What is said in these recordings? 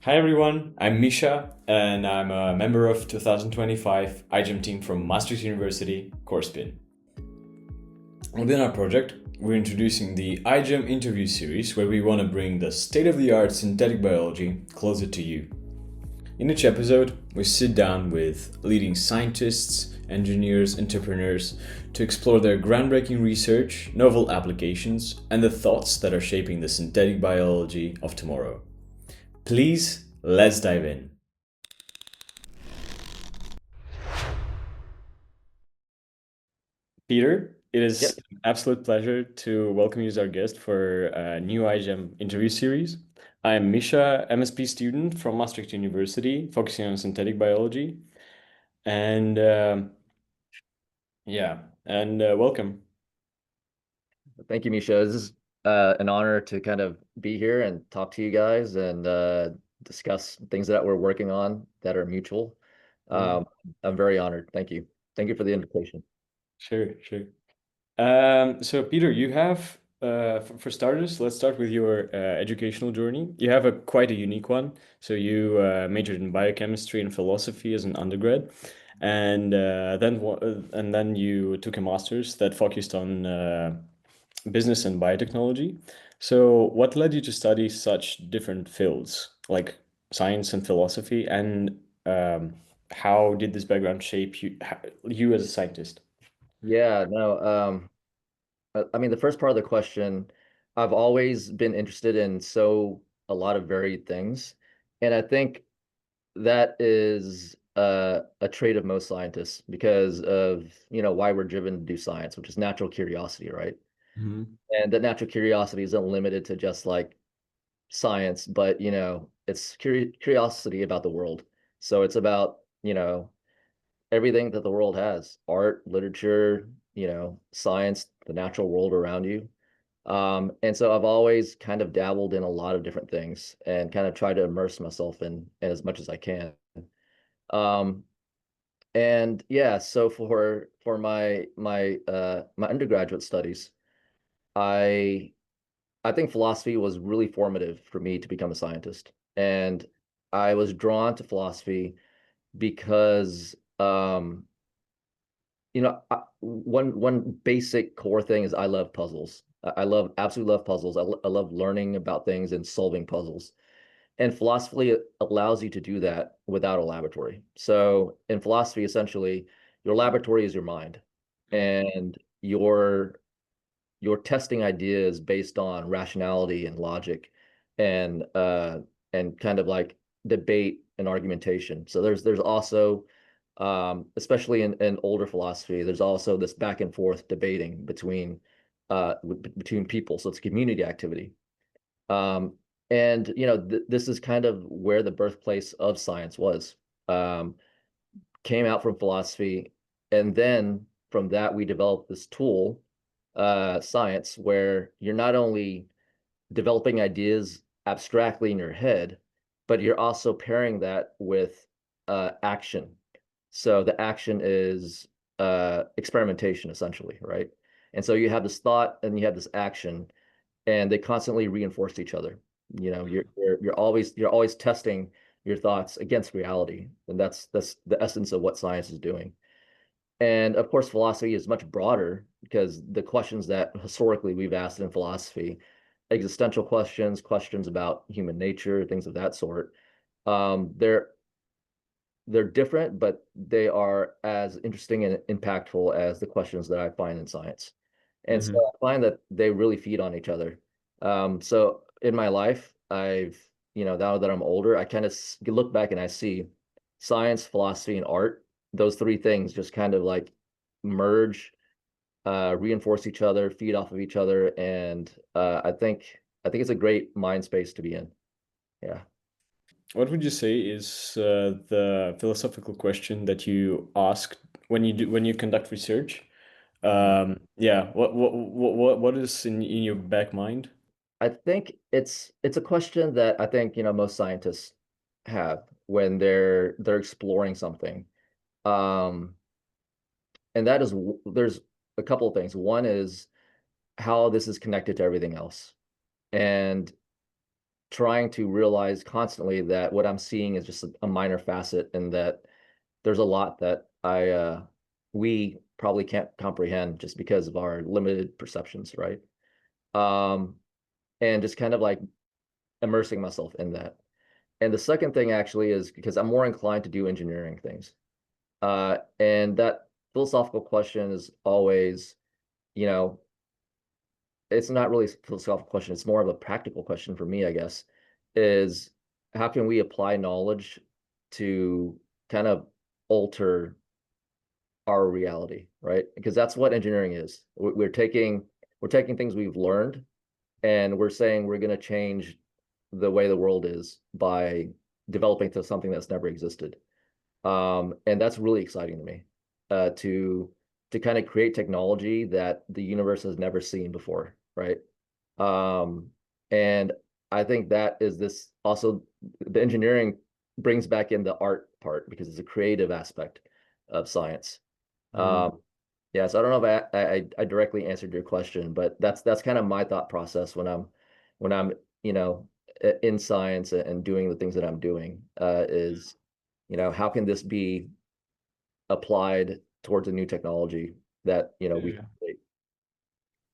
Hi everyone, I'm Misha and I'm a member of 2025 iGEM team from Maastricht University, Corspin. Within our project, we're introducing the iGEM interview series where we want to bring the state-of-the-art synthetic biology closer to you. In each episode, we sit down with leading scientists, engineers, entrepreneurs to explore their groundbreaking research, novel applications, and the thoughts that are shaping the synthetic biology of tomorrow. Please, let's dive in. Peter, it is Yep. an absolute pleasure to welcome you as our guest for a new iGEM interview series. I am Misha, MSP student from Maastricht University, focusing on synthetic biology. And yeah, and welcome. Thank you, Misha. This is an honor to kind of be here and talk to you guys and discuss things that we're working on that are mutual. Yeah, Um, I'm very honored. Thank you. Thank you for the invitation. sure, sure. So Peter, you have, for starters, let's start with your educational journey. You have a quite a unique one. So you majored in biochemistry and philosophy as an undergrad, and then you took a master's that focused on business and biotechnology. So what led you to study such different fields like science and philosophy, and how did this background shape you as a scientist? Yeah, no, I mean, the first part of the question, I've always been interested in a lot of varied things. And I think that is a trait of most scientists because of, why we're driven to do science, which is natural curiosity, right? Mhm. And that natural curiosity isn't limited to just like science, but it's curiosity about the world. So it's about, everything that the world has, art, literature, science, the natural world around you. And so I've always kind of dabbled in a lot of different things and kind of tried to immerse myself in as much as I can. Um, and yeah, so for my undergraduate studies, I I think philosophy was really formative for me to become a scientist. And I was drawn to philosophy because, one basic core thing is I love puzzles. Absolutely love puzzles. I love learning about things and solving puzzles. And philosophy allows you to do that without a laboratory. So in philosophy, essentially, your laboratory is your mind, and you're testing ideas based on rationality and logic and kind of like debate and argumentation. So there's also especially in older philosophy, there's also this back and forth debating between people. So it's a community activity. Um, and this is kind of where the birthplace of science was. Um, Came out from philosophy, and then from that we developed this tool, science, where you're not only developing ideas abstractly in your head, but you're also pairing that with action. So the action is experimentation, essentially, right? And so you have this thought and you have this action, and they constantly reinforce each other. You're always testing your thoughts against reality, and that's the essence of what science is doing. And of course, philosophy is much broader because the questions that historically we've asked in philosophy, existential questions, questions about human nature, things of that sort, um, they're they're different, but they are as interesting and impactful as the questions that I find in science. And so Mhm. I find that they really feed on each other. So in my life, now that I'm older, I kind of look back and I see science, philosophy, and art. Those three things just kind of like merge, reinforce each other, feed off of each other, and I think it's a great mind space to be in. Yeah. What would you say is the philosophical question that you ask when you conduct research? Yeah, what is in your back mind? I think it's a question that I think most scientists have when they're exploring something. Um, and that is there's a couple of things. One is how this is connected to everything else. And trying to realize constantly that what I'm seeing is just a minor facet, and that there's a lot that we probably can't comprehend just because of our limited perceptions, right? Um, and just kind of like immersing myself in that. And the second thing actually is because I'm more inclined to do engineering things. And that philosophical question is always, you know, it's not really a philosophical question. It's more of a practical question for me, I guess, is how can we apply knowledge to kind of alter our reality, right? Because that's what engineering is. We're taking things we've learned, and we're saying we're going to change the way the world is by developing to something that's never existed. And that's really exciting to me, to kind of create technology that the universe has never seen before, right? Um, and I think that is this also the engineering brings back in the art part because it's a creative aspect of science. Mm. Yeah, so I don't know if I directly answered your question, but that's kind of my thought process when I'm you know in science and doing the things that I'm doing, is how can this be applied towards a new technology that we Yeah. can create.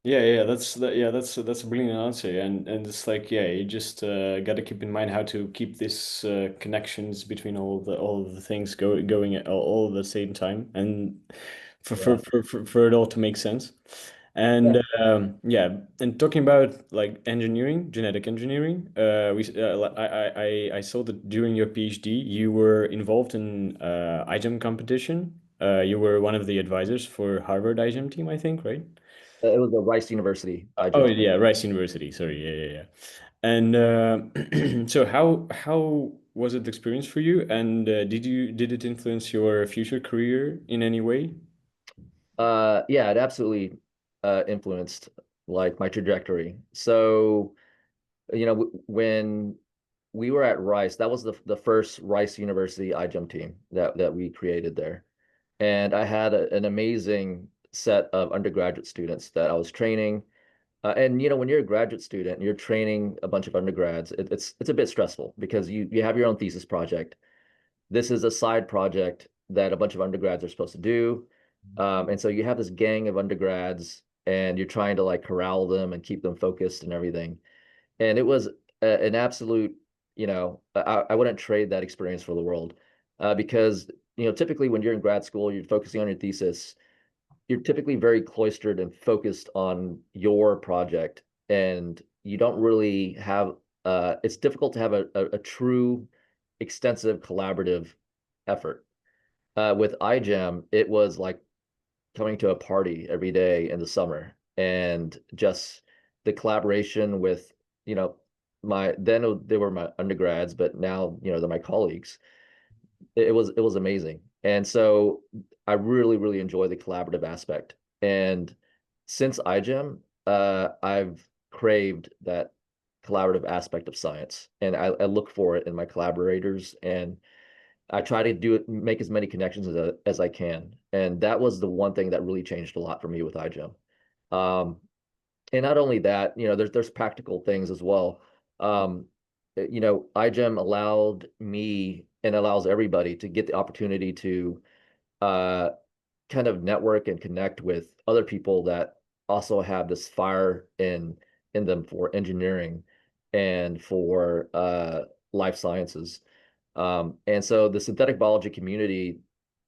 That's a brilliant answer, and it's like, yeah, you just got to keep in mind how to keep this connections between all of the things going all at the same time, and Yeah. for it all to make sense. Yeah. And yeah, and talking about like engineering, genetic engineering, I saw that during your PhD you were involved in iGEM competition. You were one of the advisors for Harvard iGEM team, I think, right? It was a Rice University Oh iGEM team. yeah, Rice University. Sorry, yeah. And so how was it the experience for you? And did it influence your future career in any way? Yeah, it absolutely influenced like my trajectory. So, when we were at Rice, that was the first Rice University iGEM team that we created there. And I had an amazing set of undergraduate students that I was training. And when you're a graduate student and you're training a bunch of undergrads, it's a bit stressful because you have your own thesis project. This is a side project that a bunch of undergrads are supposed to do. And so you have this gang of undergrads and you're trying to like corral them and keep them focused and everything. And it was an absolute, I wouldn't trade that experience for the world, because, typically when you're in grad school, you're focusing on your thesis, you're typically very cloistered and focused on your project, and you don't really have, it's difficult to have a true extensive collaborative effort. With iGEM, it was like coming to a party every day in the summer, and just the collaboration with, you know, they were my undergrads, but now, they're my colleagues. It was amazing. And so I really, really enjoy the collaborative aspect. And since iGEM, I've craved that collaborative aspect of science, and I look for it in my collaborators, and I try to do it, make as many connections as I can. And that was the one thing that really changed a lot for me with iGEM. And not only that, there's practical things as well. iGEM allowed me and allows everybody to get the opportunity to uh, kind of network and connect with other people that also have this fire in them for engineering and for life sciences. And so the synthetic biology community,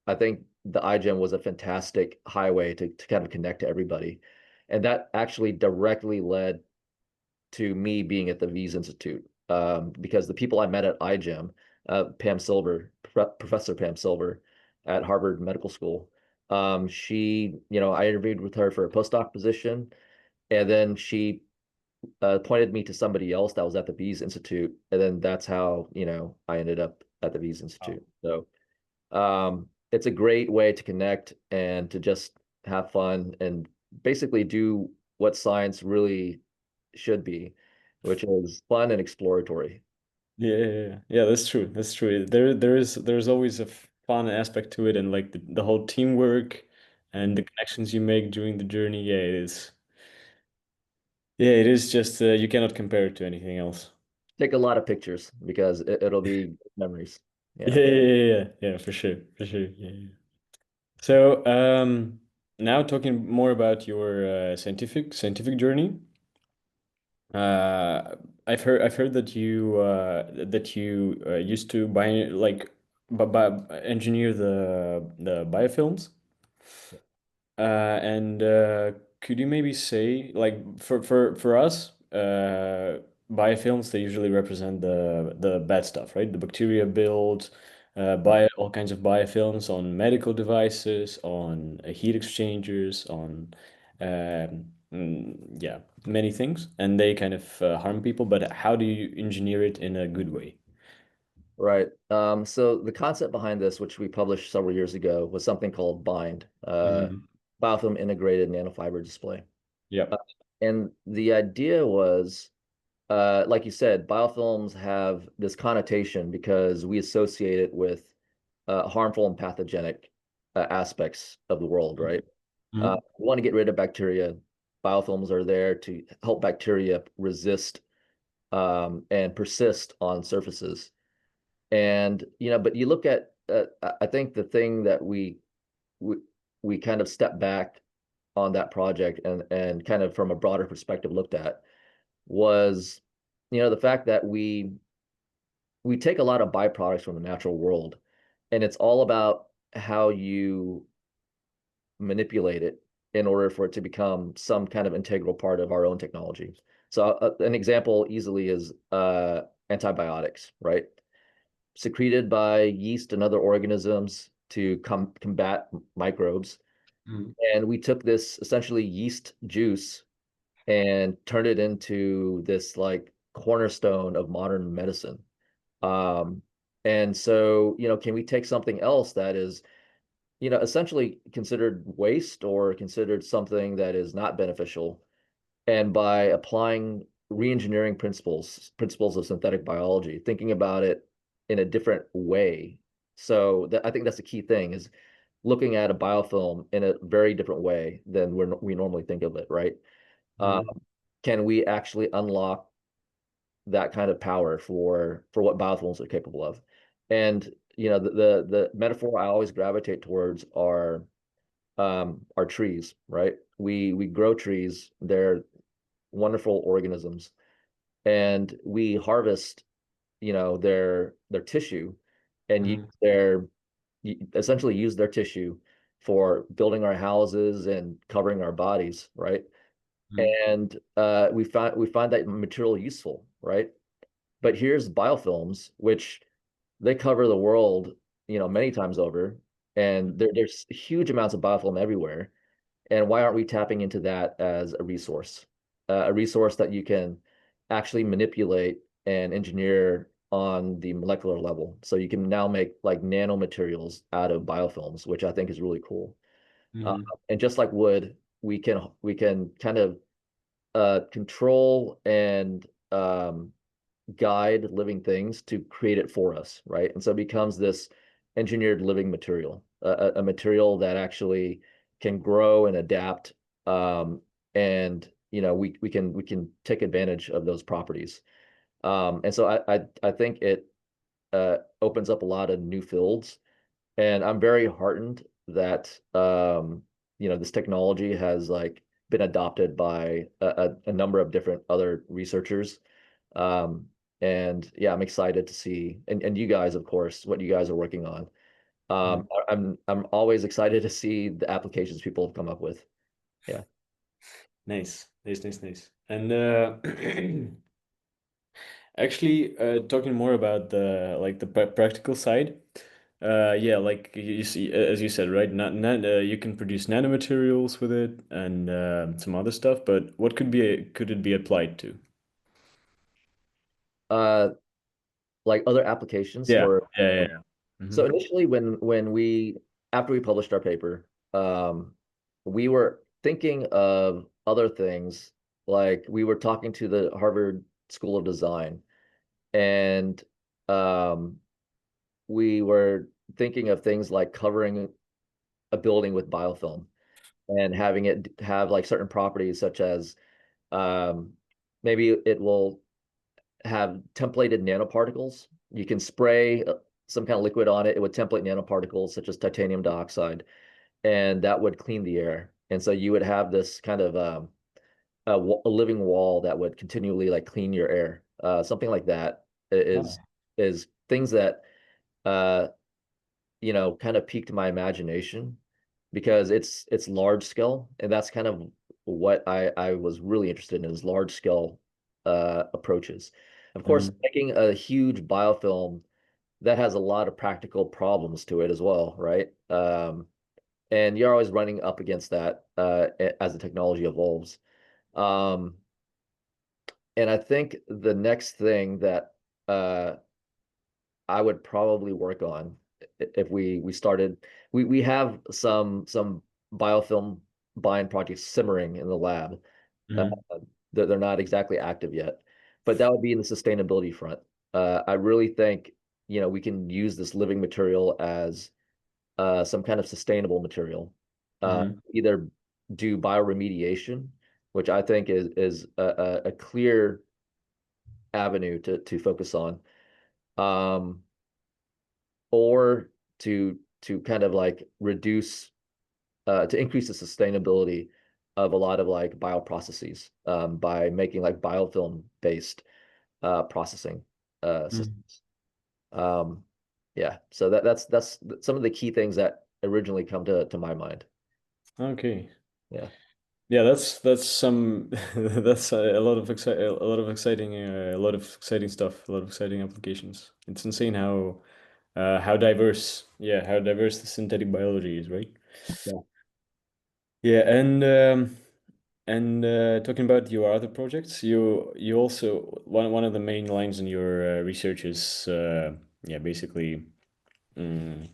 I think the iGEM was a fantastic highway to kind of connect to everybody. And that actually directly led to me being at the Wyss Institute, because the people I met at iGEM, Pam Silver, Professor Pam Silver at Harvard Medical School, I interviewed with her for a postdoc position, and then she pointed me to somebody else that was at the Wyss Institute, and then that's how, I ended up at the Wyss Wow. Institute. So it's a great way to connect and to just have fun and basically do what science really should be, which is fun and exploratory. Yeah, that's true. That's true. There's always a fun aspect to it, and like the whole teamwork and the Mhm. connections you make during the journey. Yeah, it is. Yeah, it is just you cannot compare it to anything else. take a lot of pictures because it'll be memories. Yeah, Yeah. yeah, yeah, yeah, yeah, for sure, for sure. Yeah, yeah. So, now talking more about your scientific journey. Uh, I've heard that you used to engineer the biofilms. And could you maybe say, like, for us, biofilms, they usually represent the bad stuff, right? The bacteria build, all kinds of biofilms on medical devices, on heat exchangers, on yeah, many things, and they kind of harm people. But how do you engineer it in a good way? Right. So the concept behind this, which we published several years ago, was something called BIND, Hmm. Biofilm-Integrated Nanofiber Display. Yeah. Uh, and the idea was, like you said, biofilms have this connotation because we associate it with harmful and pathogenic aspects of the world, right? Hmm. We want to get rid of bacteria. Biofilms are there to help bacteria resist and persist on surfaces. And but you look at, I think the thing that we we kind of step back on that project and kind of from a broader perspective looked at was, the fact that we take a lot of byproducts from the natural world, and it's all about how you manipulate it in order for it to become some kind of integral part of our own technology. So an example easily is antibiotics, right? Secreted by yeast and other organisms to combat microbes. Hmm. And we took this essentially yeast juice and turned it into this like cornerstone of modern medicine. Um, and so, can we take something else that is, essentially considered waste or considered something that is not beneficial, and by applying reengineering principles of synthetic biology, thinking about it in a different way. So I think that's the key thing is looking at a biofilm in a very different way than we normally think of it, right? Uh, Hmm. can we actually unlock that kind of power for what biofilms are capable of? And the metaphor I always gravitate towards are trees, right? We grow trees. They're wonderful organisms, and we harvest, their tissue and use Hmm. essentially use their tissue for building our houses and covering our bodies, right? And we find that material useful, right? But here's biofilms, which they cover the world, many times over, and there's huge amounts of biofilm everywhere. And why aren't we tapping into that as a resource that you can actually manipulate and engineer on the molecular level? So you can now make like nanomaterials out of biofilms, which I think is really cool. Uh, Hmm. and just like wood, we can kind of control and guide living things to create it for us, right? And so it becomes this engineered living material, a material that actually can grow and adapt, and we can take advantage of those properties. And so I think it opens up a lot of new fields, and I'm very heartened that this technology has like been adopted by a number of different other researchers. Um, and yeah, I'm excited to see, and you guys, of course, what you guys are working on. I'm always excited to see the applications people have come up with. Yeah. Nice, nice, nice, nice. And actually, talking more about the practical side. Yeah, like you see, as you said, right? You can produce nanomaterials with it and some other stuff. But what could it be applied to? Uh, like other applications Yeah, for yeah, yeah, yeah. so Hmm. initially when we after we published our paper, we were thinking of other things. Like we were talking to the Harvard School of Design, and um, we were thinking of things like covering a building with biofilm and having it have like certain properties such as, um, maybe it will have templated nanoparticles. You can spray some kind of liquid on it. It would template nanoparticles such as titanium dioxide, and that would clean the air. And so you would have this kind of a living wall that would continually like clean your air. Something like that Oh. is things that uh, kind of piqued my imagination because it's large scale, and that's kind of what I was really interested in is large scale approaches. Of course, Mhm. making a huge biofilm that has a lot of practical problems to it as well, right? And you're always running up against that as the technology evolves. Um, and I think the next thing that uh, I would probably work on if we started, we have some biofilm bind projects simmering in the lab. Uh, Mhm. they're not exactly active yet, but that would be in the sustainability front. I really think, we can use this living material as some kind of sustainable material. Mhm. Either do bioremediation, which I think is a clear avenue to focus on, um, or to kind of like reduce to increase the sustainability of a lot of like bioprocesses by making like biofilm based processing Mhm. systems. Um, yeah, so that's some of the key things that originally come to my mind. Okay. Yeah. Yeah, that's some that's a lot of exciting stuff, a lot of exciting applications. It's insane how diverse, yeah, how diverse the synthetic biology is, right? Yeah. Yeah, and talking about your other projects, you also one of the main lines in your research is yeah, basically mm,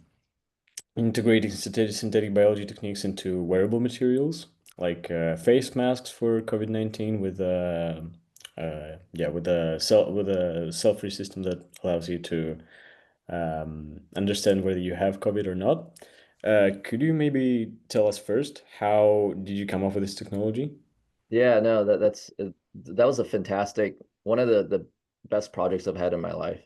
integrating synthetic biology techniques into wearable materials, like face masks for COVID-19 with yeah, with a cell-free system that allows you to understand whether you have COVID or not. Could you maybe tell us first, how did you come up with this technology? Yeah, no, that was a fantastic one of the best projects I've had in my life.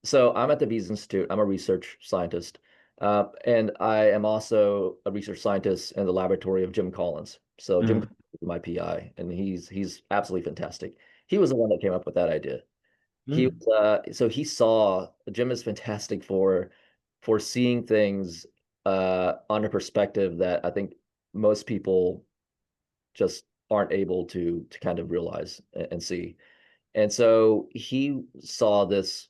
So I'm at the Wyss Institute. I'm a research scientist, and I am also a research scientist in the laboratory of Jim Collins. So Jim Mm, Collins is my PI, and he's absolutely fantastic. He was the one that came up with that idea. mm, So he saw Jim is fantastic for seeing things on a perspective that I think most people just aren't able to kind of realize and see. And so he saw this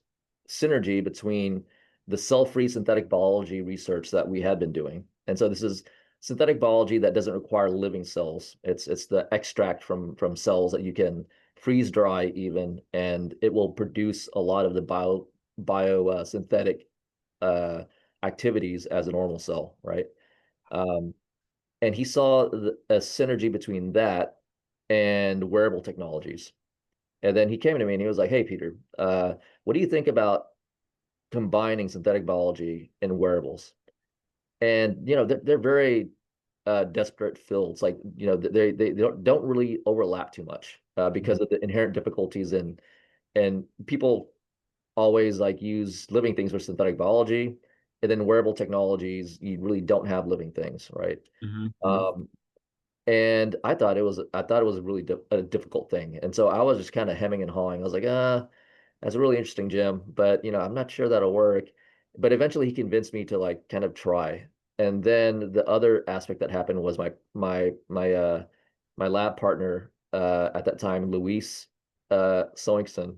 synergy between the cell-free synthetic biology research that we had been doing. And so this is synthetic biology that doesn't require living cells. It's the extract from cells that you can freeze dry even, and it will produce a lot of the synthetic uh, activities as a normal cell, right? Um, and he saw a synergy between that and wearable technologies. And then he came to me and he was like, "Hey, Peter, what do you think about combining synthetic biology and wearables?" And they're very desperate fields. Like they don't really overlap too much because mm, of the inherent difficulties and people always like use living things for synthetic biology, and then wearable technologies you really don't have living things, right? mhm, mhm. Um, and I thought it was a really a difficult thing, and so I was just kind of hemming and hawing. I was like, that's a really interesting, Jim, but I'm not sure that'll work. But eventually he convinced me to like kind of try. And then the other aspect that happened was my lab partner at that time, Luis Soingson,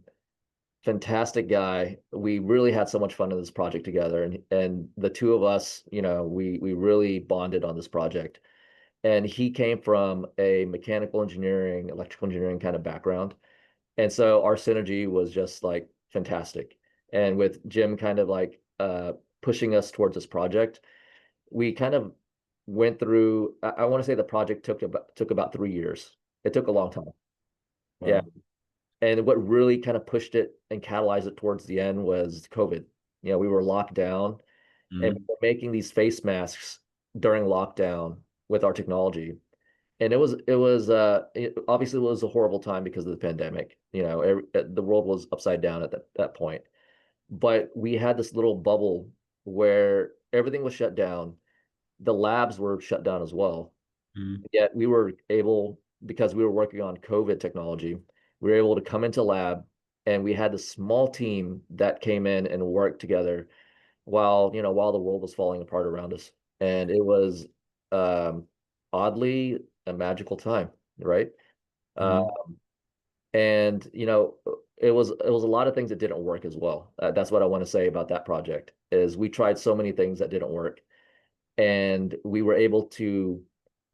fantastic guy. We really had so much fun in this project together, and the two of us, we really bonded on this project. And he came from a mechanical engineering, electrical engineering kind of background. And so our synergy was just like fantastic. And with Jim kind of like pushing us towards this project, we kind of went through, I want to say the project took about 3 years. It took a long time. Yeah. Wow. And what really kind of pushed it and catalyzed it towards the end was COVID. We were locked down and we Mhm, were making these face masks during lockdown with our technology. And obviously it was a horrible time because of the pandemic. The world was upside down at that point. But we had this little bubble where everything was shut down. The labs were shut down as well. Mm. Yet we were able, because we were working on COVID technology, we were able to come into lab, and we had this small team that came in and worked together while the world was falling apart around us. And it was um, oddly a magical time, right? Uh, Mm. and it was a lot of things that didn't work as well. That's what I want to say about that project is we tried so many things that didn't work, and we were able to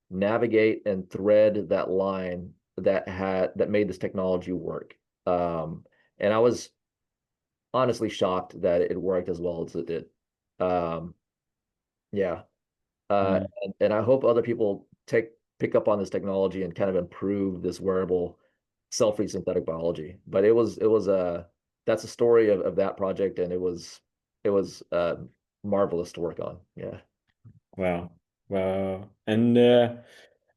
navigate and thread that line that made this technology work. And I was honestly shocked that it worked as well as it did. Um, yeah. Mm. And I hope other people pick up on this technology and kind of improve this wearable cell-free synthetic biology. But that's a story of that project, and it was marvelous to work on. Yeah. Wow. Wow.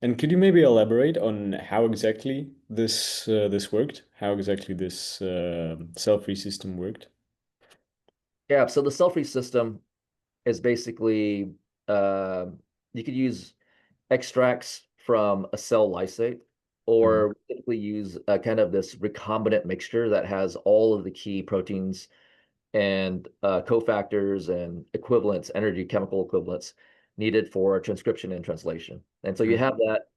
And could you maybe elaborate on how exactly this worked? How exactly this cell-free system worked? Yeah. So the cell-free system is basically uh, you could use extracts from a cell lysate, Mm. or we typically use a kind of this recombinant mixture that has all of the key proteins and cofactors and equivalents, energy chemical equivalents needed for transcription and translation. And so you Mm. have that.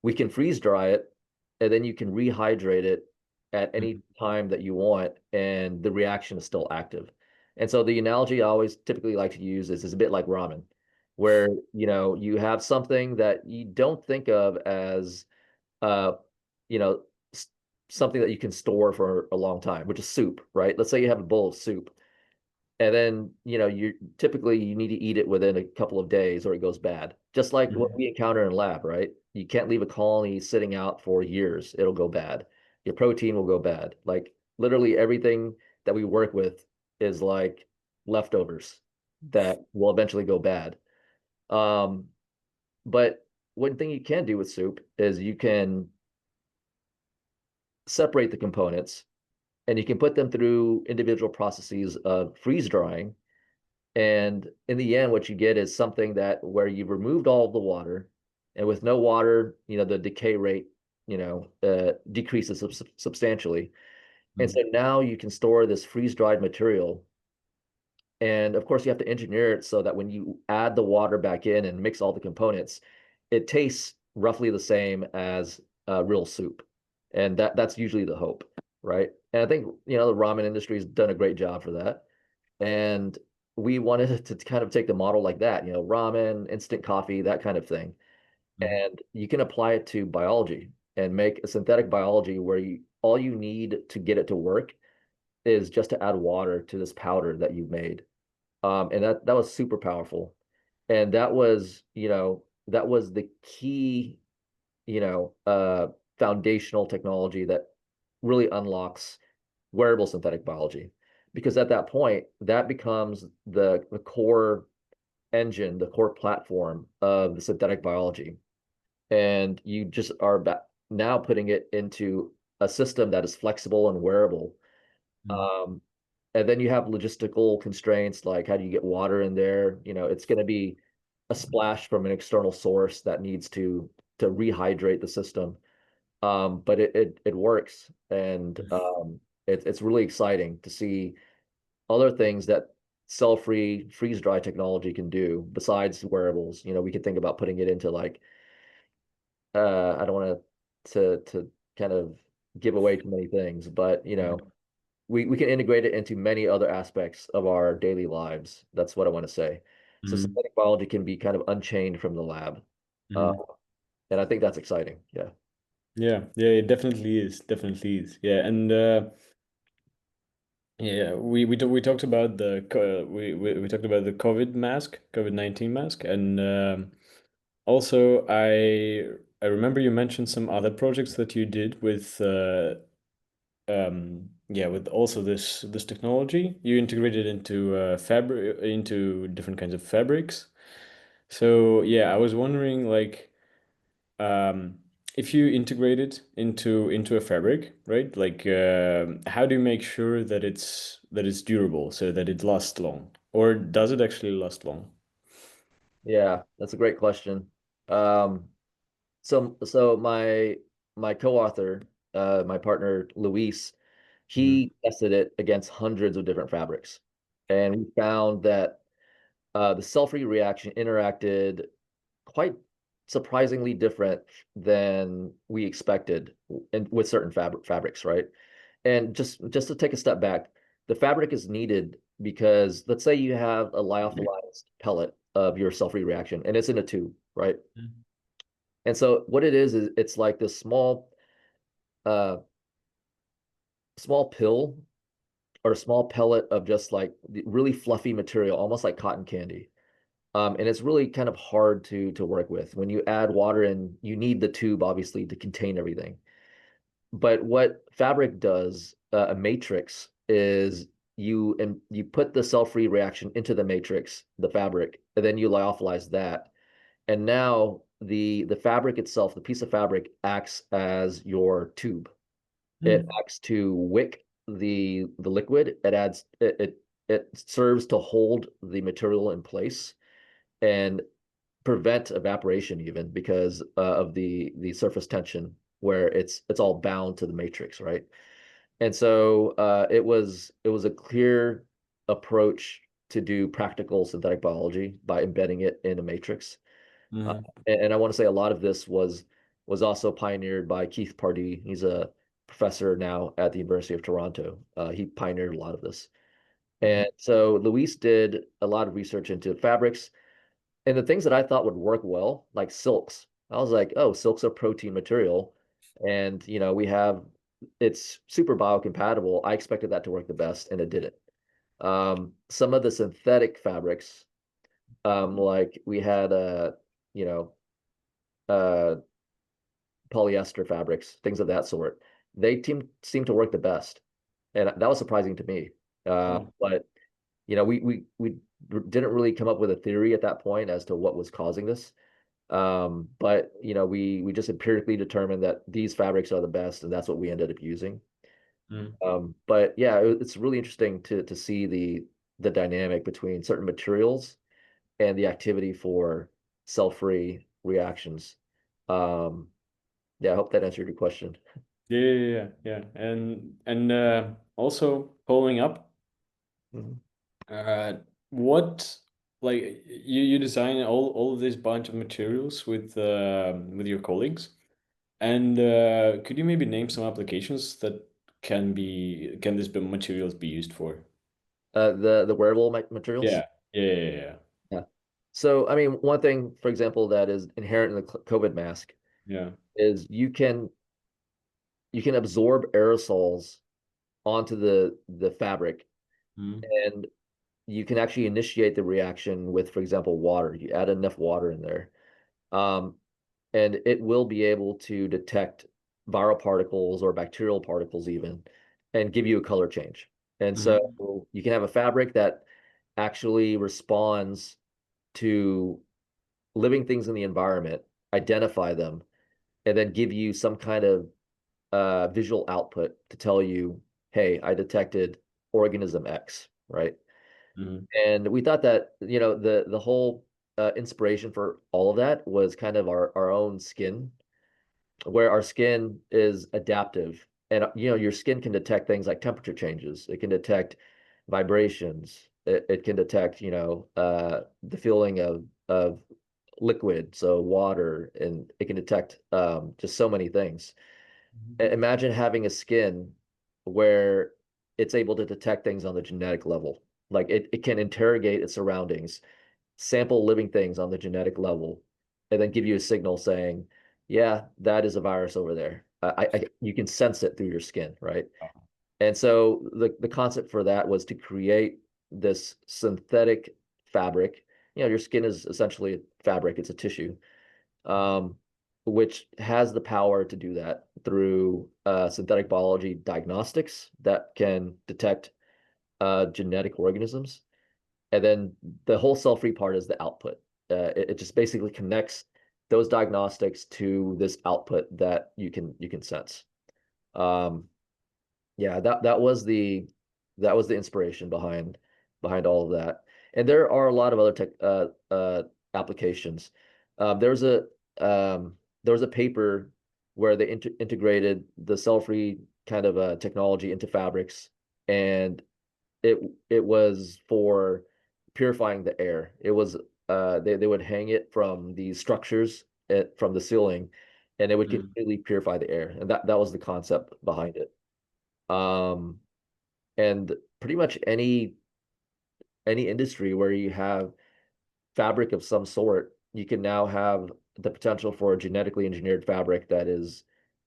We can freeze dry it, and then you can rehydrate it at any Mm. time that you want, and the reaction is still active. And so the analogy I always typically like to use is a bit like ramen, where you have something that you don't think of as uh, you know s- something that you can store for a long time, which is soup, right? Let's say you have a bowl of soup, and then you need to eat it within a couple of days or it goes bad, just like what Mm. we encounter in lab, right? You can't leave a colony sitting out for years. It'll go bad. Your protein will go bad. Like literally everything that we work with is like leftovers that will eventually go bad. um, but one thing you can do with soup is you can separate the components, and you can put them through individual processes of freeze drying. And in the end, what you get is something that where you've removed all of the water, and with no water, the decay rate, decreases substantially. And Mm. so now you can store this freeze-dried material. And of course, you have to engineer it so that when you add the water back in and mix all the components, it tastes roughly the same as real soup. And that's usually the hope, right? And I think, the ramen industry has done a great job for that. And we wanted to kind of take the model like that, ramen, instant coffee, that kind of thing. Mm. And you can apply it to biology and make a synthetic biology where all you need to get it to work is just to add water to this powder that you've made. And that was super powerful. And that was the key, you know, uh, foundational technology that really unlocks wearable synthetic biology. Because at that point, that becomes the core engine, the core platform of the synthetic biology. And you just are now putting it into a system that is flexible and wearable. Mm. Um, and then you have logistical constraints like how do you get water in there? It's going to be a splash from an external source that needs to rehydrate the system. But it works, and it's really exciting to see other things that cell-free freeze-dry technology can do besides wearables. We could think about putting it into like I don't want to kind of give away too many things, but we can integrate it into many other aspects of our daily lives. That's what I want to say. So Mm. synthetic biology can be kind of unchained from the lab. Uh, Mm. and I think that's exciting. Yeah. Yeah, yeah, it definitely is. Definitely is. Yeah, and yeah, we talked about we talked about the COVID mask, COVID-19 mask, and also I remember you mentioned some other projects that you did with yeah, with also this technology. You integrated into fabric into different kinds of fabrics. So yeah, I was wondering like if you integrate it into a fabric, right? Like, how do you make sure that it's durable so that it lasts long, or does it actually last long? Yeah, that's a great question. Um, so my co-author, my partner Luis, Mm-hmm. he tested it against hundreds of different fabrics, and we found that the cell-free reaction interacted quite surprisingly different than we expected with certain fabrics, right? And just to take a step back, the fabric is needed because let's say you have a lyophilized pellet of your cell-free reaction and it's in a tube, right? And so what it is it's like this uh small pill or a small pellet of just like really fluffy material, almost like cotton candy. And it's really kind of hard to work with. When you add water in, you need the tube obviously to contain everything. But what fabric does, a matrix, is you put the cell-free reaction into the matrix, the fabric, and then you lyophilize that. And now the fabric itself, the piece of fabric, acts as your tube. It Mm-hmm. acts to wick the liquid. It serves to hold the material in place and prevent evaporation even because of the surface tension where it's all bound to the matrix, right? And so it was a clear approach to do practical synthetic biology by embedding it in a matrix. Uh, Mm-hmm. and I want to say a lot of this was also pioneered by Keith Pardee. He's a professor now at the University of Toronto. He pioneered a lot of this. Mm-hmm. And so Luis did a lot of research into fabrics and the things that I thought would work well, like silks. I was like, oh, silk's a protein material. And, it's super biocompatible. I expected that to work the best, and it didn't. Some of the synthetic fabrics, like we had, you know, uh, polyester fabrics, things of that sort, they seem to work the best. And that was surprising to me. Oh. But we didn't really come up with a theory at that point as to what was causing this. But we just empirically determined that these fabrics are the best, and that's what we ended up using. Mm-hmm. But yeah, it's really interesting to see the dynamic between certain materials and the activity for cell-free reactions. Um, yeah, I hope that answered your question. Yeah, yeah, yeah, yeah. And also following up, Mhm. uh, what, like, you design all of this bunch of materials with your colleagues, and could you maybe name some applications that can this materials be used for? The wearable materials. Yeah, yeah, yeah, yeah, Yeah. So, I mean, one thing, for example, that is inherent in the COVID mask yeah. is you can absorb aerosols onto the fabric, Mm-hmm. and you can actually initiate the reaction with, for example, water. You add enough water in there, um, and it will be able to detect viral particles or bacterial particles even, and give you a color change. And Mm-hmm. so you can have a fabric that actually responds to living things in the environment, identify them, and then give you some kind of visual output to tell you, hey, I detected organism X, right? Mm-hmm. And we thought that, the whole inspiration for all of that was kind of our own skin, where our skin is adaptive. And your skin can detect things like temperature changes. It can detect vibrations. It can detect, the feeling of liquid, so water, and it can detect just so many things. Imagine having a skin where it's able to detect things on the genetic level. Like it can interrogate its surroundings, sample living things on the genetic level, and then give you a signal saying, yeah, that is a virus over there. You can sense it through your skin, right? And so the concept for that was to create this synthetic fabric. Your skin is essentially a fabric, it's a tissue, um, which has the power to do that through synthetic biology diagnostics that can detect genetic organisms. And then the whole cell-free part is the output. It just basically connects those diagnostics to this output that you can sense. Um, yeah, that was the inspiration behind all of that. And there are a lot of other tech applications. There's a there was a paper where they integrated the cell-free kind of technology into fabrics, and it it was for purifying the air. It was they would hang it from these structures from the ceiling, and it would Mm. continually purify the air. And that was the concept behind it. Um, and pretty much any industry where you have fabric of some sort, you can now have the potential for a genetically engineered fabric that is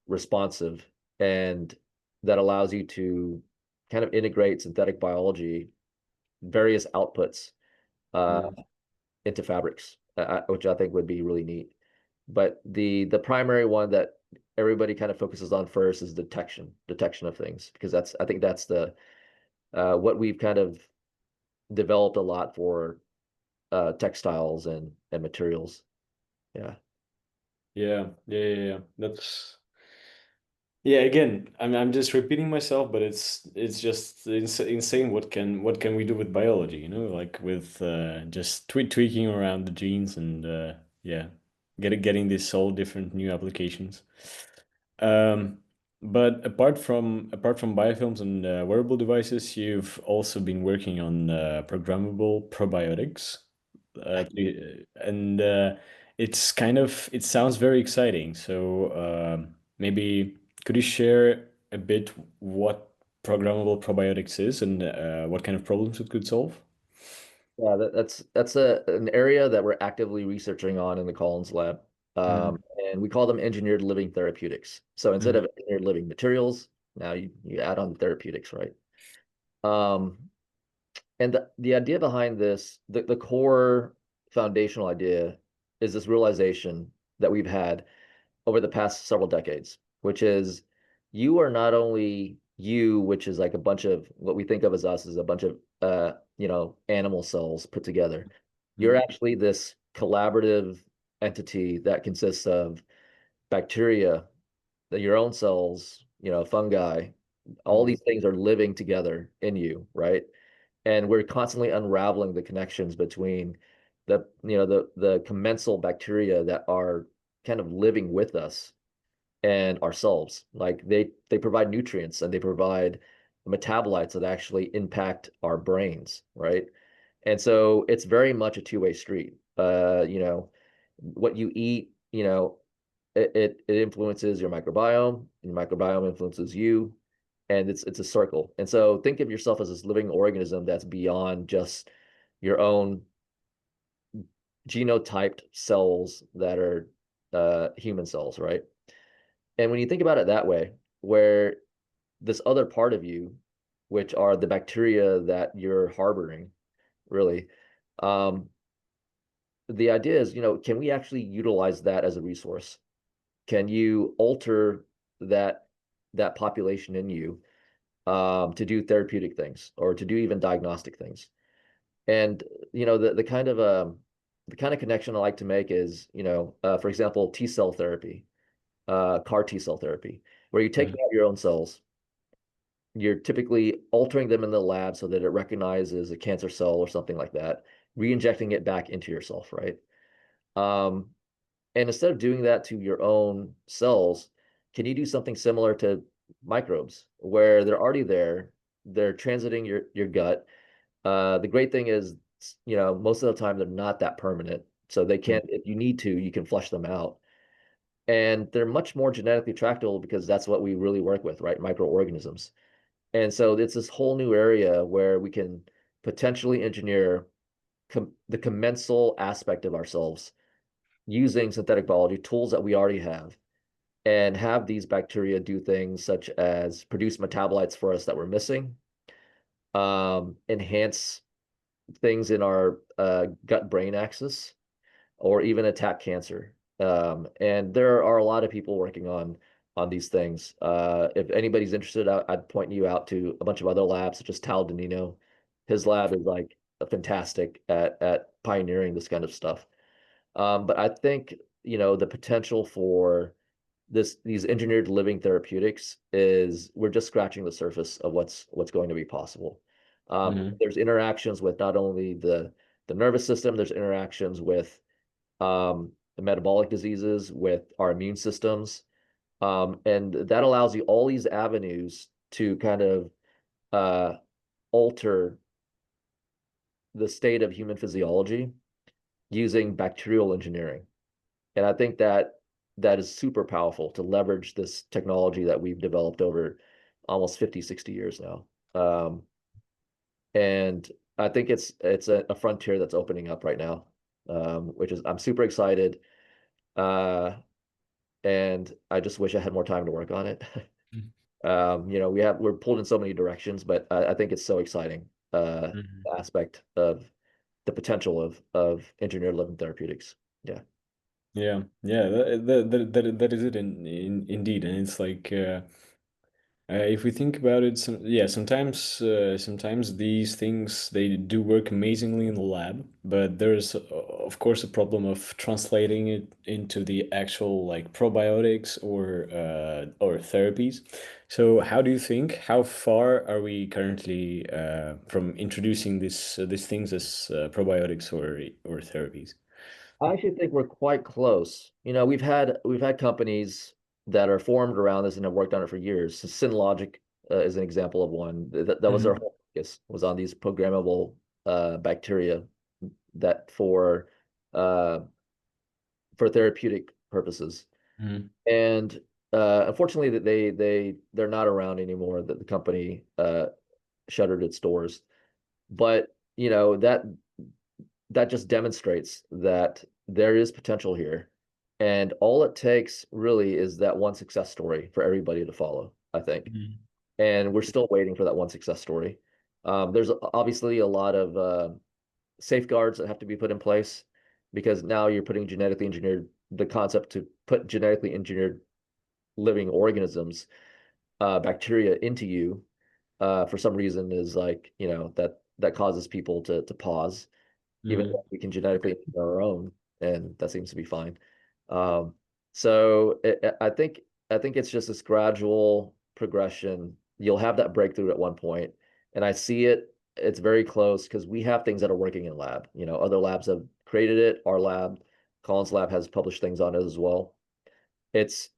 responsive and that allows you to kind of integrate synthetic biology, various outputs uh, Mm. into fabrics, which I think would be really neat. But the primary one that everybody kind of focuses on first is detection of things, because I think that's the what we've kind of developed a lot for textiles and materials. Yeah. Yeah, yeah, yeah, yeah. That's yeah. Again, I'm just repeating myself, but it's just insane. What can we do with biology? You know, like with just tweaking around the genes and yeah, getting this all different new applications. Um, but apart from biofilms and wearable devices, you've also been working on programmable probiotics, and it's kind of it sounds very exciting. So maybe could you share a bit what programmable probiotics is and what kind of problems it could solve? Yeah, that's an area that we're actively researching on in the Collins lab. Mm, And we call them engineered living therapeutics. So instead mm, of engineered living materials, now you add on therapeutics, right? Um, and the idea behind this, the core foundational idea is this realization that we've had over the past several decades, which is you are not only you, which is like a bunch of what we think of as us as a bunch of animal cells put together. You're mm, actually this collaborative entity that consists of bacteria, your own cells, fungi, all mm, these things are living together in you, right? And we're constantly unraveling the connections between the commensal bacteria that are kind of living with us and ourselves. Like they provide nutrients and they provide metabolites that actually impact our brains, right? And so it's very much a two-way street. What you eat, it influences your microbiome, and your microbiome influences you, and it's a circle. And so think of yourself as this living organism that's beyond just your own genotyped cells that are human cells, right? And when you think about it that way, where this other part of you, which are the bacteria that you're harboring, really, um, the idea is, can we actually utilize that as a resource? Can you alter that that population in you to do therapeutic things or to do even diagnostic things? And the kind of connection I like to make is, for example, T cell therapy, CAR T cell therapy, where you take mm, out your own cells. You're typically altering them in the lab so that it recognizes a cancer cell or something like that, re-injecting it back into yourself, right? Um, and instead of doing that to your own cells, can you do something similar to microbes where they're already there, they're transiting your gut. The great thing is, most of the time they're not that permanent. So they mm. can't, if you need to, you can flush them out. And they're much more genetically tractable because that's what we really work with, right? Microorganisms. And so it's this whole new area where we can potentially engineer the commensal aspect of ourselves using synthetic biology tools that we already have, and have these bacteria do things such as produce metabolites for us that we're missing, enhance things in our gut-brain axis, or even attack cancer. And there are a lot of people working on these things. If anybody's interested, I'd point you out to a bunch of other labs, such as Tal Danino. His lab is like fantastic at pioneering this kind of stuff. But I think the potential for these engineered living therapeutics is we're just scratching the surface of what's going to be possible. Hmm. There's interactions with not only the nervous system, there's interactions with the metabolic diseases, with our immune systems, and that allows you all these avenues to kind of uh, alter the state of human physiology using bacterial engineering. And I think that that is super powerful to leverage this technology that we've developed over almost 50, 60 years now. And I think it's a frontier that's opening up right now, which is I'm super excited. Uh, and I just wish I had more time to work on it. We're pulled in so many directions, but I think it's so exciting, Hmm. the aspect of the potential of engineered living therapeutics. Yeah. Yeah, yeah, that is it indeed, and it's like if we think about it, yeah, sometimes these things they do work amazingly in the lab, but there's of course a problem of translating it into the actual like probiotics or therapies. So how do you think? How far are we currently from introducing these things as probiotics or therapies? I actually think we're quite close. We've had companies that are formed around this and have worked on it for years. So Synlogic is an example of one. That was their Hmm. whole focus was on these programmable bacteria that uh, for therapeutic purposes. Hmm. And unfortunately, that they're not around anymore. That the company shuttered its doors. But that just demonstrates that there is potential here. And all it takes really is that one success story for everybody to follow, I think. And we're still waiting for that one success story. There's obviously a lot of safeguards that have to be put in place because now you're putting genetically engineered, the concept to put genetically engineered living organisms, bacteria into you, for some reason is like, that causes people to pause even Hmm. though we can genetically engineer our own, and that seems to be fine. Um, so I think it's just this gradual progression. You'll have that breakthrough at one point, and I see it. It's very close because we have things that are working in lab. Other labs have created it. Our lab, Collins Lab, has published things on it as well. It's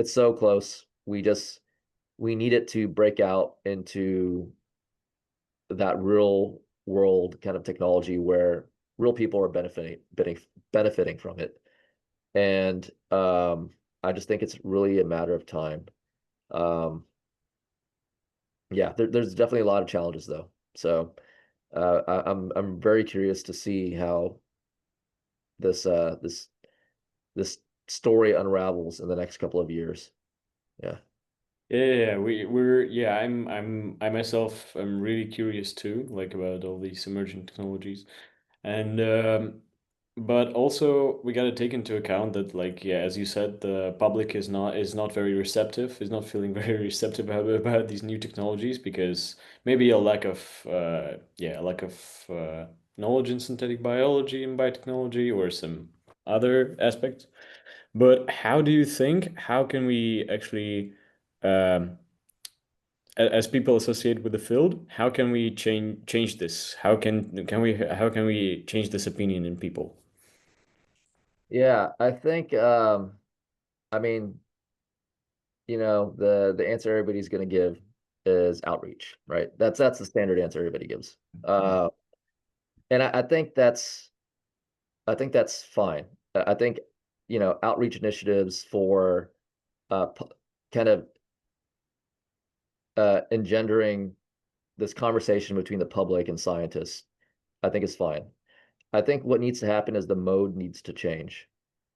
so close. We need it to break out into that real world kind of technology where real people are benefiting from it. And I just think it's really a matter of time. Um, yeah, there's definitely a lot of challenges though. So I'm very curious to see how this uh, this this story unravels in the next couple of years. Yeah. Yeah, I myself am really curious too, like about all these emerging technologies. And but also we got to take into account that like yeah, as you said, the public is not very receptive, is not feeling very receptive about these new technologies because maybe a lack of yeah, a lack of knowledge in synthetic biology and biotechnology or some other aspects. But how do you think, how can we actually um, as people associated with the field, how can we change this? How can we change this opinion in people? Yeah, I think I mean, the answer everybody's going to give is outreach, right? That's the standard answer everybody gives. And I think that's fine. I think outreach initiatives for kind of engendering this conversation between the public and scientists, I think is fine. I think what needs to happen is the mode needs to change.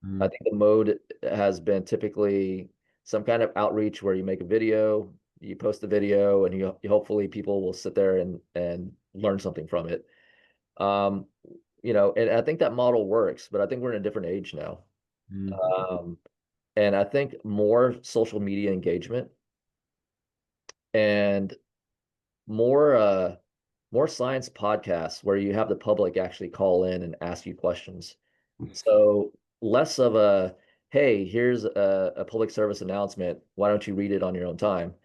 I Mm. think the mode has been typically some kind of outreach where you make a video, you post the video, and hopefully people will sit there and learn something from it. Um, and I think that model works, but I think we're in a different age now. Mm. Um, and I think more social media engagement and more more science podcasts where you have the public actually call in and ask you questions. So less of a, hey, here's a public service announcement. Why don't you read it on your own time?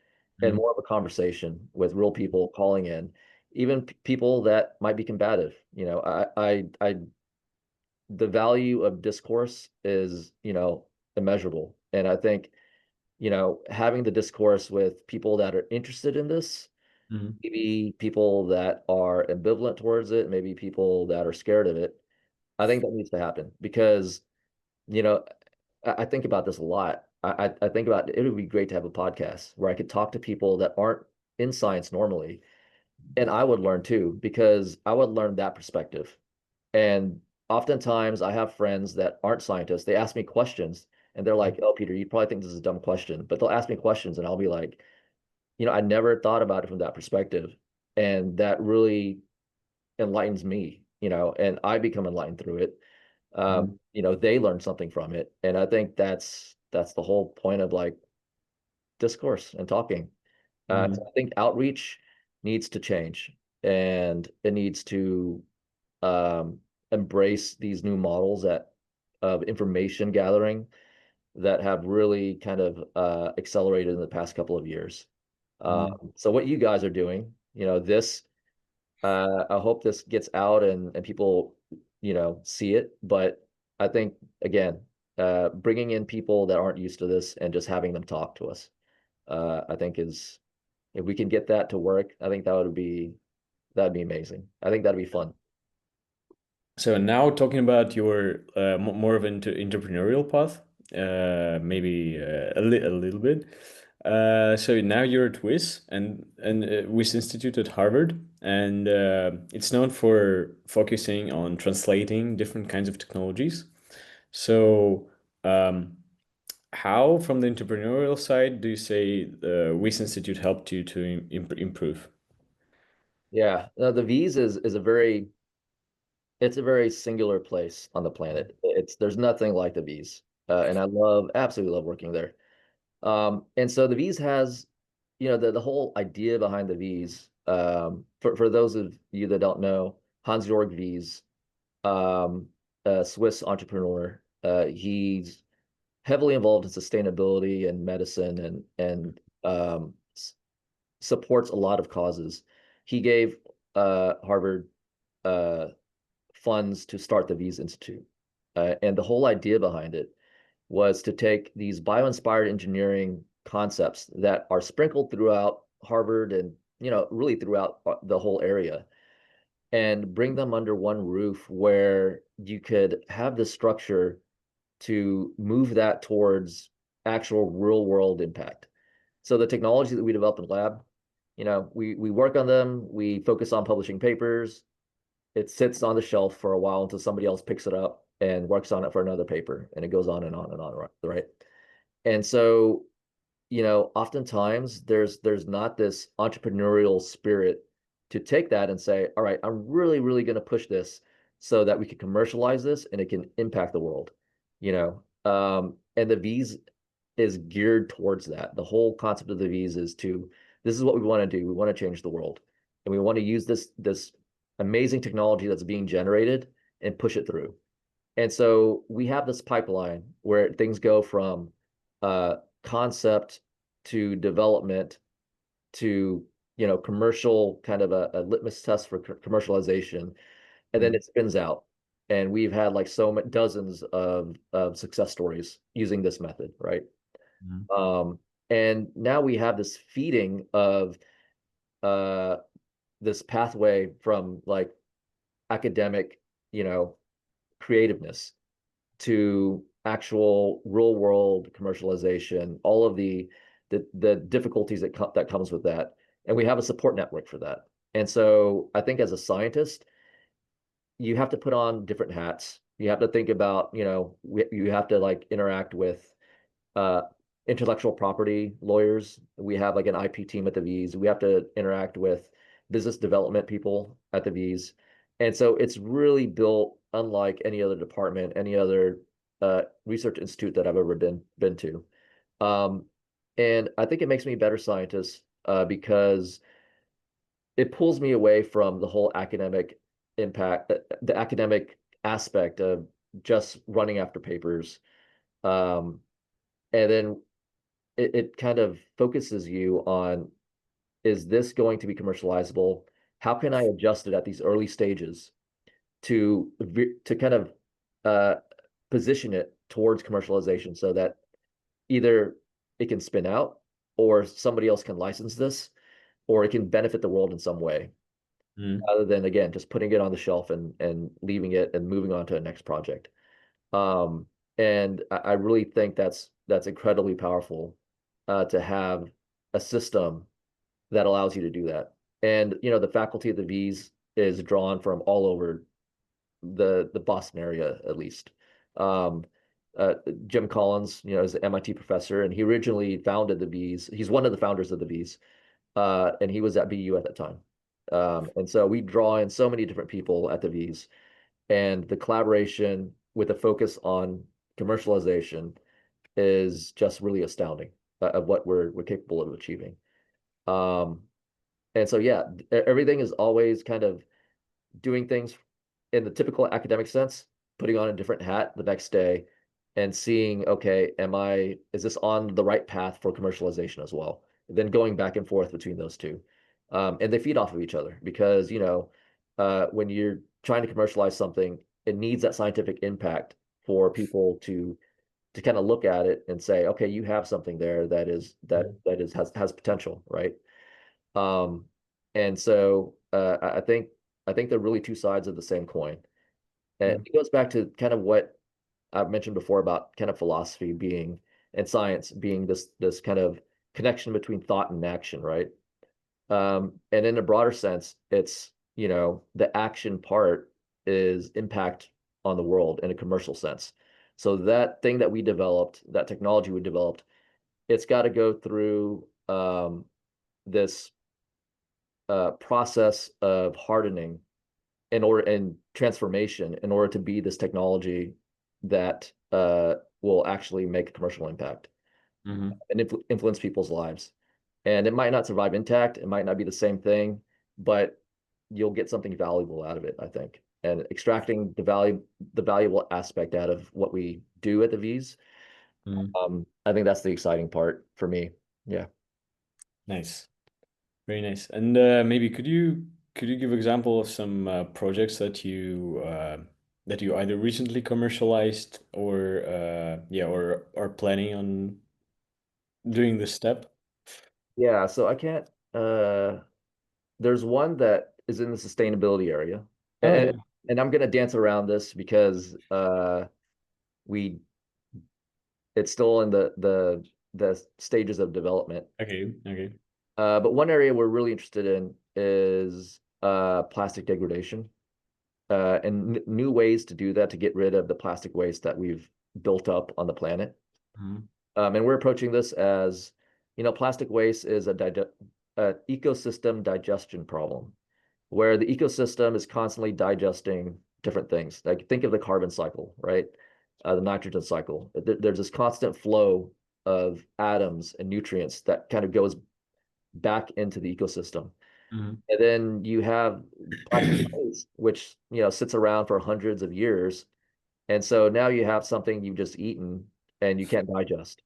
And Mhm. more of a conversation with real people calling in, even people that might be combative. The value of discourse is, immeasurable. And I think, having the discourse with people that are interested in this, Mhm. maybe people that are ambivalent towards it, maybe people that are scared of it, I think that needs to happen because, you know, I think about this a lot. I think about it would be great to have a podcast where I could talk to people that aren't in science normally, and I would learn too, because I would learn that perspective. And oftentimes I have friends that aren't scientists. They ask me questions and they're like, "Oh, Peter, you probably think this is a dumb question," but they'll ask me questions and I'll be like, I never thought about it from that perspective. And that really enlightens me, and I become enlightened through it. Mhm. They learn something from it. And I think that's the whole point of like discourse and talking. So Mhm. I think outreach needs to change and it needs to um, embrace these new models of information gathering that have really kind of accelerated in the past couple of years. Mhm. So what you guys are doing, I hope this gets out and people, see it. But I think again, bringing in people that aren't used to this and just having them talk to us, I think is if we can get that to work, I think that'd be amazing. I think that'd be fun. So now talking about your more of an entrepreneurial path, maybe a little bit. So now you're at Wyss and Wyss Institute at Harvard, and it's known for focusing on translating different kinds of technologies. So um, how, from the entrepreneurial side, do you say the Wyss Institute helped you to improve? Yeah, the V's is it's a very singular place on the planet. There's nothing like the V's, and I absolutely love working there. And so the V's has, the whole idea behind the V's. For those of you that don't know, Hans-Jörg V's, a Swiss entrepreneur, he's heavily involved in sustainability and medicine and supports a lot of causes. He gave Harvard uh, funds to start the Wyss Institute. And the whole idea behind it was to take these bio-inspired engineering concepts that are sprinkled throughout Harvard and, really throughout the whole area and bring them under one roof where you could have the structure to move that towards actual real world impact. So the technology that we develop in lab, we work on them, we focus on publishing papers, it sits on the shelf for a while until somebody else picks it up and works on it for another paper, and it goes on and on and on, right? And so, oftentimes there's not this entrepreneurial spirit to take that and say, all right, I'm really, really going to push this so that we can commercialize this and it can impact the world, and the V's is geared towards that. The whole concept of the V's is this is what we want to do. We want to change the world. And we want to use this amazing technology that's being generated and push it through. And so we have this pipeline where things go from concept to development to commercial kind of a litmus test for commercialization, and then Mhm. it spins out. And we've had like so many dozens of success stories using this method, right? Mhm. Um, and now we have this feeding of uh, this pathway from like academic, you know, creativeness to actual real world commercialization, all of the difficulties that comes with that. And we have a support network for that. And so I think as a scientist, you have to put on different hats. You have to think about, you have to like interact with uh, intellectual property lawyers. We have like an IP team at the V's. We have to interact with business development people at the V's. And so it's really built unlike any other department, any other research institute that I've ever been to. Um, and I think it makes me a better scientist because it pulls me away from the whole academic impact, the academic aspect of just running after papers. Um, and then it kind of focuses you on, is this going to be commercializable? How can I adjust it at these early stages to kind of uh, position it towards commercialization so that either it can spin out or somebody else can license this or it can benefit the world in some way Mm. rather than again just putting it on the shelf and leaving it and moving on to the next project. Um, and I really think that's incredibly powerful to have a system that allows you to do that. And the faculty of the V's is drawn from all over the Boston area, at least. Um, Jim Collins, is an MIT professor, and he originally founded the V's. He's one of the founders of the V's, and he was at BU at that time. And so we draw in so many different people at the V's, and the collaboration with a focus on commercialization is just really astounding of what we're capable of achieving. Um, and so, yeah, everything is always kind of doing things in the typical academic sense, putting on a different hat the next day and seeing, okay, is this on the right path for commercialization as well? Then going back and forth between those two. And they feed off of each other because, when you're trying to commercialize something, it needs that scientific impact for people to kind of look at it and say, okay, you have something there that has potential, right? Um, and so I think they're really two sides of the same coin. And Mm. it goes back to kind of what I've mentioned before about kind of philosophy being and science being this kind of connection between thought and action, right? And in a broader sense, it's, the action part is impact on the world in a commercial sense. So that thing that we developed, that technology we developed, it's got to go through this process of hardening and transformation in order to be this technology that will actually make a commercial impact Mhm. and influence people's lives. And it might not survive intact, it might not be the same thing, but you'll get something valuable out of it, I think. And extracting the valuable aspect out of what we do at the V's, Mm. I think that's the exciting part for me. Yeah. Nice. Very nice. And maybe could you give example of some projects that you either recently commercialized or yeah, or are planning on doing this step? Yeah, so I can't there's one that is in the sustainability area. Oh And yeah. and I'm gonna dance around this because we it's still in the stages of development. Okay. Okay. But one area we're really interested in is plastic degradation and new ways to do that to get rid of the plastic waste that we've built up on the planet. Mhm. And we're approaching this as, plastic waste is a ecosystem digestion problem, where the ecosystem is constantly digesting different things. Like think of the carbon cycle, right? The nitrogen cycle. There's this constant flow of atoms and nutrients that kind of goes back into the ecosystem. Mhm. And then you have plastic waste, which sits around for hundreds of years. And so now you have something you've just eaten and you can't digest.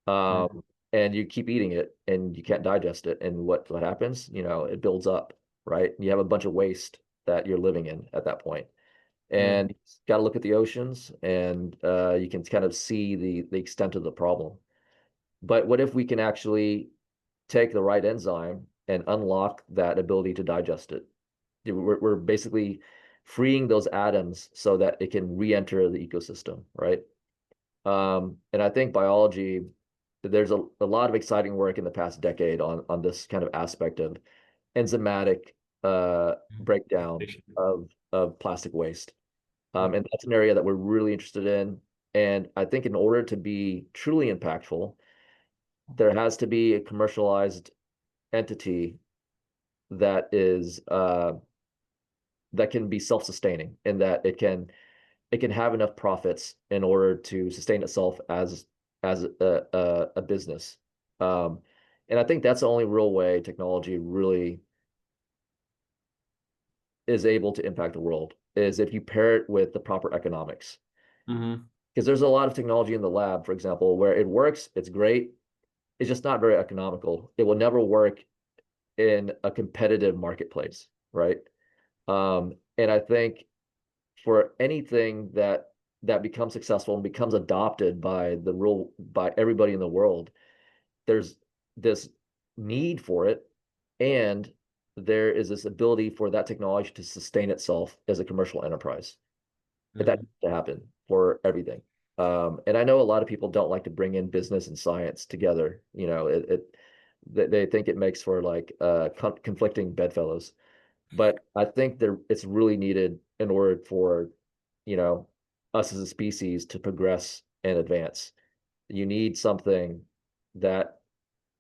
Mhm. And you keep eating it and you can't digest it. And what happens? It builds up, right? You have a bunch of waste that you're living in at that point. Yeah. And you got to look at the oceans and you can kind of see the extent of the problem. But what if we can actually take the right enzyme and unlock that ability to digest it? We're basically freeing those atoms so that it can re-enter the ecosystem, right? And I think biology, there's a lot of exciting work in the past decade on this kind of aspect of enzymatic breakdown of plastic waste. Yeah. And that's an area that we're really interested in. And I think in order to be truly impactful, there has to be a commercialized entity that is that can be self-sustaining and that it can have enough profits in order to sustain itself as a business. Um, and I think that's the only real way technology really is able to impact the world is if you pair it with the proper economics. Mm-hmm. Because there's a lot of technology in the lab, for example, where it works, it's great, it's just not very economical. It will never work in a competitive marketplace, right? And I think for anything that becomes successful and becomes adopted by everybody in the world, there's this need for it, and there is this ability for that technology to sustain itself as a commercial enterprise. And that Mm-hmm. needs to happen for everything. And I know a lot of people don't like to bring in business and science together. They think it makes for like conflicting bedfellows. But I think it's really needed in order for, you know, us as a species to progress and advance. You need something that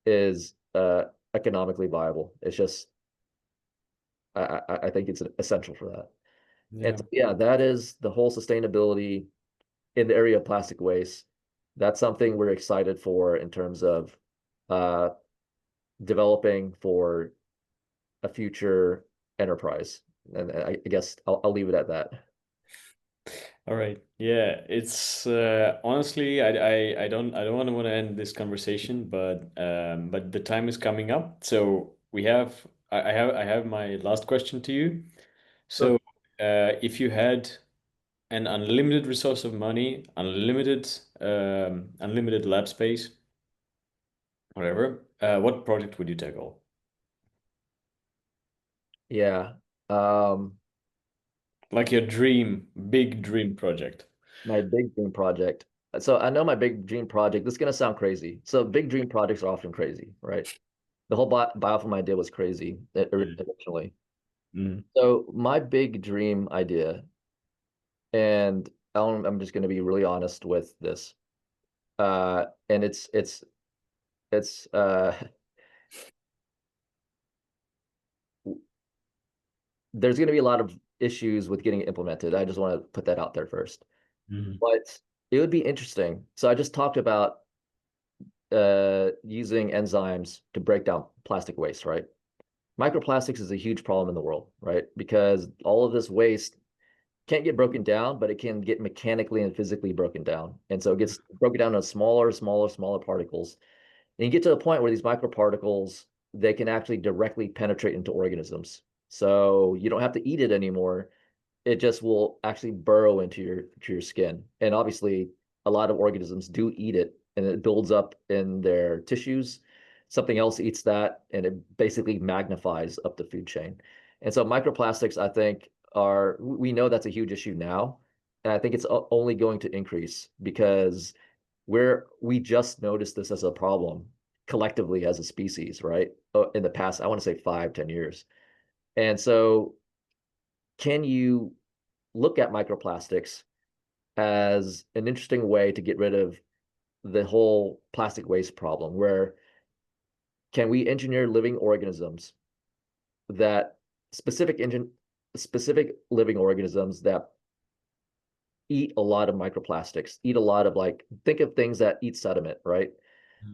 is economically viable. It's just I think it's essential for that. And Yeah. so, yeah, that is the whole sustainability in the area of plastic waste. That's something we're excited for in terms of uh, developing for a future enterprise. And I guess I'll leave it at that. All right. Yeah, it's honestly, I don't want to end this conversation, but the time is coming up. So I have my last question to you. So Sure. if you had an unlimited resource of money, unlimited lab space, whatever, what project would you tackle? Yeah. Um, Like your big dream project. my big dream project. So I know my big dream project, this is going to sound crazy. So big dream projects are often crazy, right? The whole biofilm idea was crazy originally. Mm-hmm. So my big dream idea, and I'm just going to be really honest with this, and it's there's going to be a lot of issues with getting it implemented. I just want to put that out there first. But it would be interesting. So I just talked about using enzymes to break down plastic waste, right? Microplastics is a huge problem in the world, right? Because all of this waste can't get broken down, but it can get mechanically and physically broken down. And so it gets broken down into smaller particles. And you get to a point where these microparticles, they can actually directly penetrate into organisms. So you don't have to eat it anymore. It just will actually burrow into your skin. And obviously, a lot of organisms do eat it, and it builds up in their tissues. Something else eats that, and it basically magnifies up the food chain. And so microplastics, I think, we know that's a huge issue now, and I think it's only going to increase because we just noticed this as a problem collectively as a species, right? In the past, I want to say 5, 10 years. And so can you look at microplastics as an interesting way to get rid of the whole plastic waste problem, where can we engineer living organisms that specific living organisms that eat a lot of microplastics, eat a lot of, like, think of things that eat sediment, right?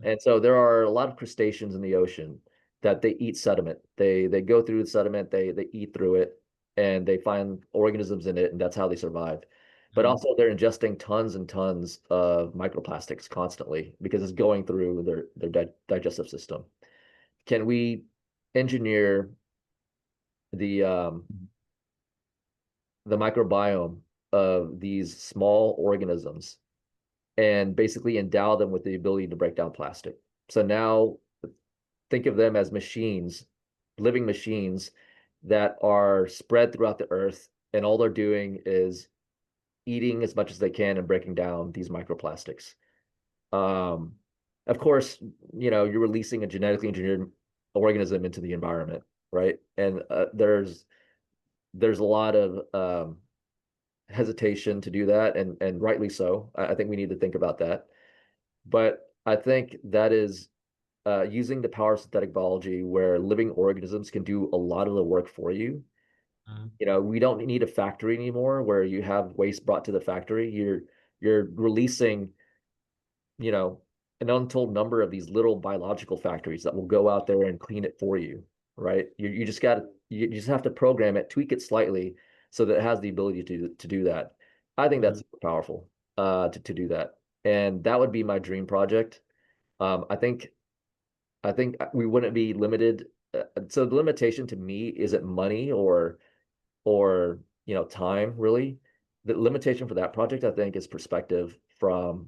And so there are a lot of crustaceans in the ocean that they eat sediment. They go through the sediment, they eat through it, and they find organisms in it, and that's how they survive. But Mm-hmm. also they're ingesting tons and tons of microplastics constantly because it's going through their digestive system. Can we engineer the um, the microbiome of these small organisms and basically endow them with the ability to break down plastic? So now think of them as machines, living machines that are spread throughout the earth, and all they're doing is eating as much as they can and breaking down these microplastics. Um, of course, you're releasing a genetically engineered organism into the environment, right? And there's a lot of hesitation to do that, and rightly so. I think we need to think about that. But I think that is using the power of synthetic biology where living organisms can do a lot of the work for you. We don't need a factory anymore where you have waste brought to the factory. You're releasing, you know, an untold number of these little biological factories that will go out there and clean it for you, right? You just have to program it, tweak it slightly so that it has the ability to do that. I think that's Mm-hmm. super powerful. to do that. And that would be my dream project. I think we wouldn't be limited. So the limitation to me isn't money or time really. The limitation for that project, I think, is perspective from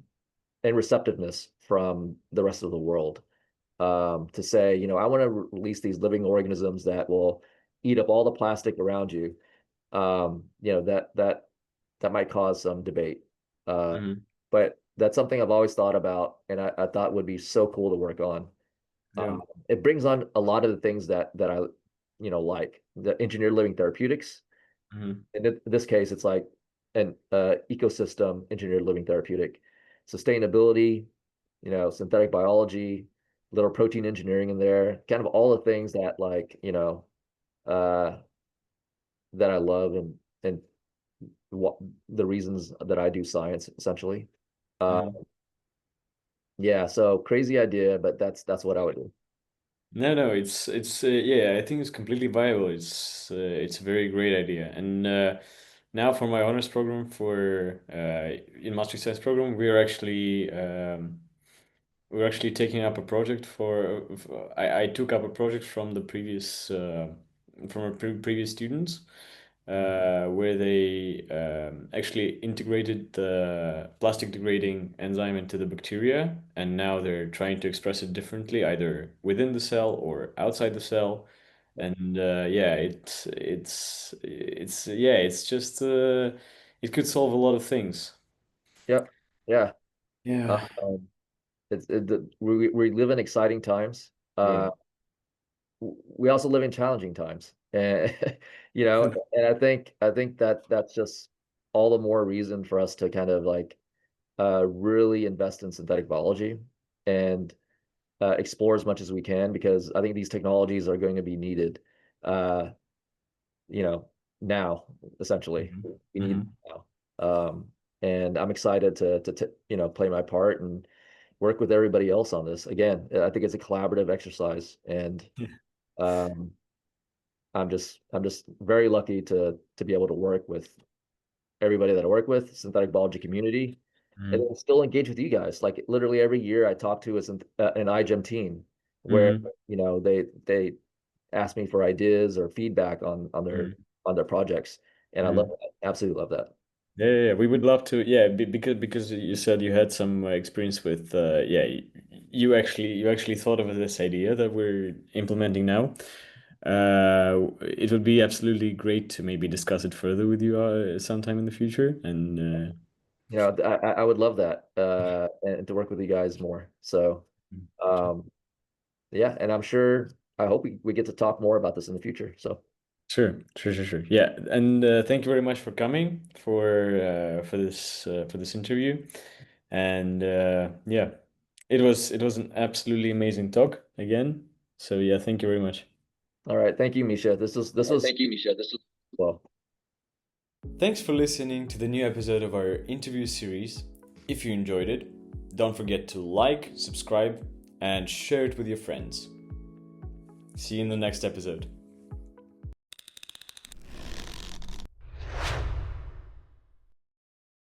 and receptiveness from the rest of the world. To say, I want to release these living organisms that will eat up all the plastic around you. That might cause some debate. Uh, Hmm. but that's something I've always thought about, and I thought would be so cool to work on. Yeah. It brings on a lot of the things that I, like the engineered living therapeutics. Hmm. In this case, it's like an ecosystem engineered living therapeutic, sustainability, synthetic biology, little protein engineering in there, kind of all the things that uh, that I love and what the reasons that I do science essentially. Uh, Hmm. yeah, so crazy idea, but that's what I would do. No, no, it's yeah, I think it's completely viable. It's a very great idea. And now for my honors program for in Master Science program, we're actually taking up a project I took up a project from the previous from our previous students where they actually integrated the plastic degrading enzyme into the bacteria, and now they're trying to express it differently, either within the cell or outside the cell. And yeah, it's just it could solve a lot of things. Yep. Yeah. Yeah. Um, we live in exciting times. Yeah. We also live in challenging times, and and I think that that's just all the more reason for us to kind of like really invest in synthetic biology and explore as much as we can, because I think these technologies are going to be needed, uh, you know, now essentially. Mhm. We need it Mhm. now. And I'm excited to play my part and work with everybody else on this. Again, I think it's a collaborative exercise, and Yeah. um, I'm just very lucky to be able to work with everybody that I work with, synthetic biology community, and Mhm. then still engage with you guys. Like literally every year, I talk to an iGEM team where Mhm. they ask me for ideas or feedback on their Mhm. on their projects, and I love Mhm. that. Absolutely love that. Yeah, yeah, yeah, we would love to. Yeah, because you said you had some experience with. Yeah, you actually thought of this idea that we're implementing now. It would be absolutely great to maybe discuss it further with you sometime in the future. And I would love that, and to work with you guys more. So, um, yeah, and I'm sure I hope we get to talk more about this in the future. So, sure, sure, sure, sure. Yeah, and thank you very much for coming for this interview. And yeah, it was an absolutely amazing talk again. So yeah, thank you very much. all right, thank you, Misha. This was well. Thanks for listening to the new episode of our interview series. If you enjoyed it, don't forget to like, subscribe, and share it with your friends. See you in the next episode.